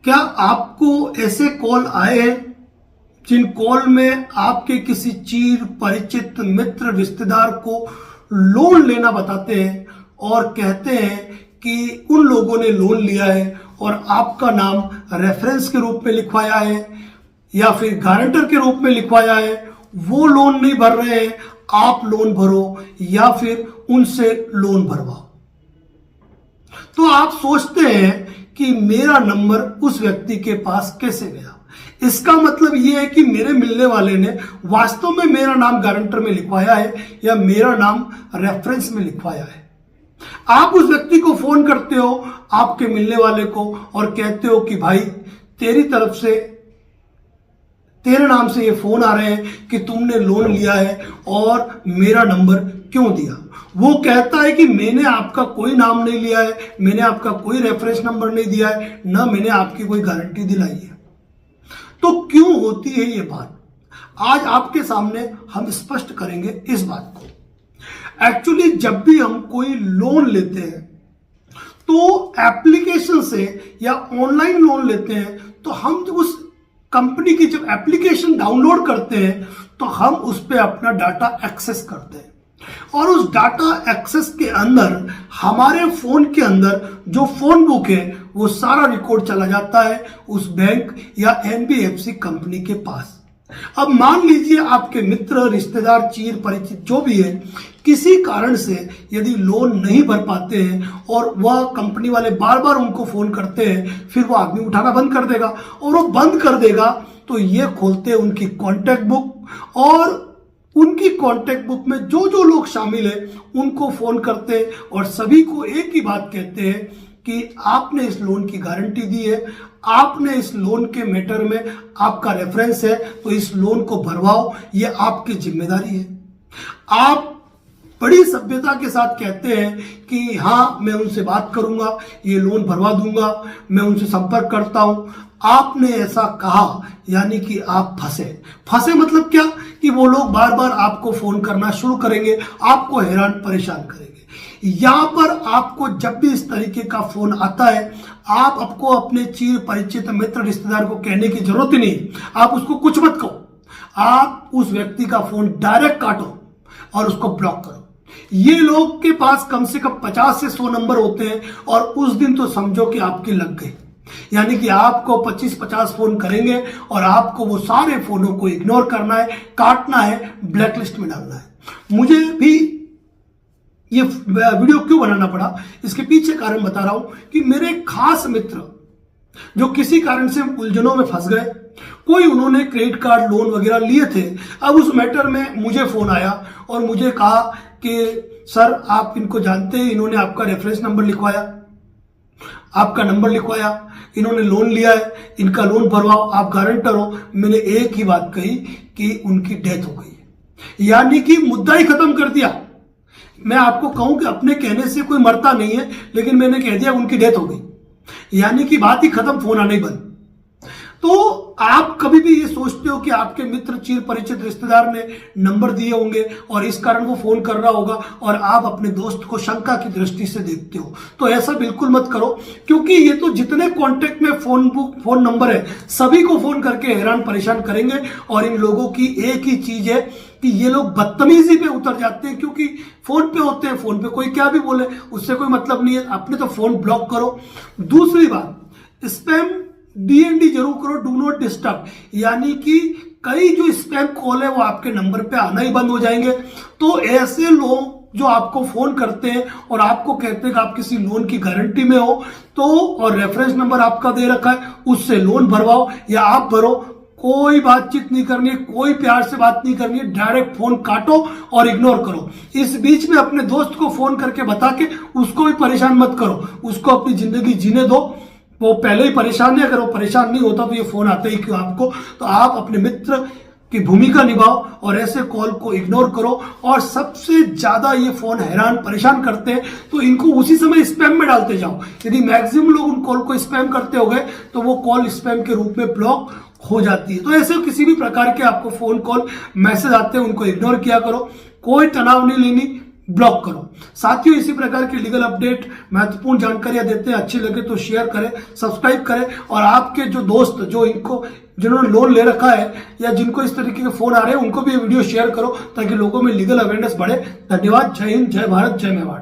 क्या आपको ऐसे कॉल आए हैं जिन कॉल में आपके किसी चीर परिचित मित्र रिश्तेदार को लोन लेना बताते हैं और कहते हैं कि उन लोगों ने लोन लिया है और आपका नाम रेफरेंस के रूप में लिखवाया है या फिर गारंटर के रूप में लिखवाया है, वो लोन नहीं भर रहे हैं, आप लोन भरो या फिर उनसे लोन भरवाओ। तो आप सोचते हैं कि मेरा नंबर उस व्यक्ति के पास कैसे गया। इसका मतलब यह है कि मेरे मिलने वाले ने वास्तव में मेरा नाम गारंटर में लिखवाया है या मेरा नाम रेफरेंस में लिखवाया है। आप उस व्यक्ति को फोन करते हो, आपके मिलने वाले को, और कहते हो कि भाई तेरी तरफ से, तेरे नाम से ये फोन आ रहे हैं कि तुमने लोन लिया है और मेरा नंबर क्यों दिया। वो कहता है कि मैंने आपका कोई नाम नहीं लिया है, मैंने आपका कोई रेफरेंस नंबर नहीं दिया है, ना मैंने आपकी कोई गारंटी दिलाई है। तो क्यों होती है ये बात, आज आपके सामने हम स्पष्ट करेंगे इस बात को। एक्चुअली जब भी हम कोई लोन लेते हैं तो एप्लीकेशन से या ऑनलाइन लोन लेते हैं तो हम जब उस कंपनी की जब एप्लीकेशन डाउनलोड करते हैं तो हम उस पर अपना डाटा एक्सेस करते हैं और उस डाटा एक्सेस के अंदर हमारे फोन के अंदर जो फोन बुक है वो सारा रिकॉर्ड चला जाता है उस बैंक या एनबीएफसी कंपनी के पास। अब मान लीजिए आपके मित्र, रिश्तेदार, चीर परिचित जो भी है, किसी कारण से यदि लोन नहीं भर पाते हैं और वह कंपनी वाले बार बार उनको फोन करते हैं, फिर वो आदमी उठाना बंद कर देगा और वो बंद कर देगा तो ये खोलते हैं उनकी कॉन्टैक्ट बुक और उनकी कॉन्टैक्ट बुक में जो जो लोग शामिल हैं उनको फोन करते हैं और सभी को एक ही बात कहते हैं कि आपने इस लोन की गारंटी दी है, आपने इस लोन के मैटर में आपका रेफरेंस है, तो इस लोन को भरवाओ, ये आपकी जिम्मेदारी है। आप बड़ी सभ्यता के साथ कहते हैं कि हाँ मैं उनसे बात करूंगा, ये लोन भरवा दूंगा, मैं उनसे संपर्क करता हूं। आपने ऐसा कहा यानी कि आप फंसे मतलब क्या कि वो लोग बार बार आपको फोन करना शुरू करेंगे, आपको हैरान परेशान करेंगे। यहां पर आपको जब भी इस तरीके का फोन आता है, आपको अपने चीर परिचित मित्र रिश्तेदार को कहने की जरूरत ही नहीं, आप उसको कुछ मत कहो, आप उस व्यक्ति का फोन डायरेक्ट काटो और उसको ब्लॉक करो। ये लोग के पास कम से कम 50 से 100 नंबर होते हैं और उस दिन तो समझो कि आपकी लग गई, यानी कि आपको 25-50 फोन करेंगे और आपको वो सारे फोनों को इग्नोर करना है, काटना है, ब्लैकलिस्ट में डालना है। मुझे भी ये वीडियो क्यों बनाना पड़ा, इसके पीछे कारण बता रहा हूं कि मेरे खास मित्र जो किसी कारण से उलझनों में फंस गए, कोई उन्होंने क्रेडिट कार्ड लोन वगैरह लिए थे, अब उस मैटर में मुझे फोन आया और मुझे कहा कि सर आप इनको जानते हैं, इन्होंने आपका रेफरेंस नंबर लिखवाया, आपका नंबर लिखवाया, इन्होंने लोन लिया है, इनका लोन भरवाओ, आप गारंटर हो। मैंने एक ही बात कही कि उनकी डेथ हो गई, यानी कि मुद्दा ही खत्म कर दिया। मैं आपको कहूं कि अपने कहने से कोई मरता नहीं है, लेकिन मैंने कह दिया उनकी डेथ हो गई, यानी कि बात ही खत्म, फोन आने ही बंद। तो आप कभी भी ये सोचते हो कि आपके मित्र, चीर परिचित रिश्तेदार ने नंबर दिए होंगे और इस कारण वो फोन कर रहा होगा और आप अपने दोस्त को शंका की दृष्टि से देखते हो, तो ऐसा बिल्कुल मत करो, क्योंकि ये तो जितने कांटेक्ट में फोन नंबर है सभी को फोन करके हैरान परेशान करेंगे। और इन लोगों की एक ही चीज है कि ये लोग बदतमीजी पे उतर जाते हैं, क्योंकि फोन पे होते हैं, फोन पे कोई क्या भी बोले उससे कोई मतलब नहीं है, अपने तो फोन ब्लॉक करो। दूसरी बात, स्पैम डीएनडी जरूर करो, डू नॉट डिस्टर्ब, यानी कि कई जो स्पैम कॉल है वो आपके नंबर पे आना ही बंद हो जाएंगे। तो ऐसे लोग जो आपको फोन करते हैं और आपको कहते हैं कि आप किसी लोन की गारंटी में हो तो, और रेफरेंस नंबर आपका दे रखा है, उससे लोन भरवाओ या आप भरो, कोई बातचीत नहीं करनी है, कोई प्यार से बात नहीं करनी है, डायरेक्ट फोन काटो और इग्नोर करो। इस बीच में अपने दोस्त को फोन करके बता के उसको भी परेशान मत करो, उसको अपनी जिंदगी जीने दो, वो पहले ही परेशान है, अगर वो परेशान नहीं होता तो ये फोन आते ही क्यों आपको। तो आप अपने मित्र की भूमिका निभाओ और ऐसे कॉल को इग्नोर करो। और सबसे ज्यादा ये फोन हैरान परेशान करते हैं तो इनको उसी समय स्पैम में डालते जाओ। यदि मैक्सिमम लोग उन कॉल को स्पैम करते हो गए तो वो कॉल स्पैम के रूप में ब्लॉक हो जाती है। तो ऐसे किसी भी प्रकार के आपको फोन कॉल मैसेज आते हैं उनको इग्नोर किया करो, कोई तनाव नहीं लेनी। ब्लॉक करो। साथियों, इसी प्रकार की लीगल अपडेट, महत्वपूर्ण जानकारियां देते हैं, अच्छी लगे तो शेयर करें, सब्सक्राइब करें, और आपके जो दोस्त जिन्होंने लोन ले रखा है या जिनको इस तरीके के फोन आ रहे हैं उनको भी ये वीडियो शेयर करो ताकि लोगों में लीगल अवेयरनेस बढ़े। धन्यवाद। जय हिंद, जय भारत, जय मेवाड़।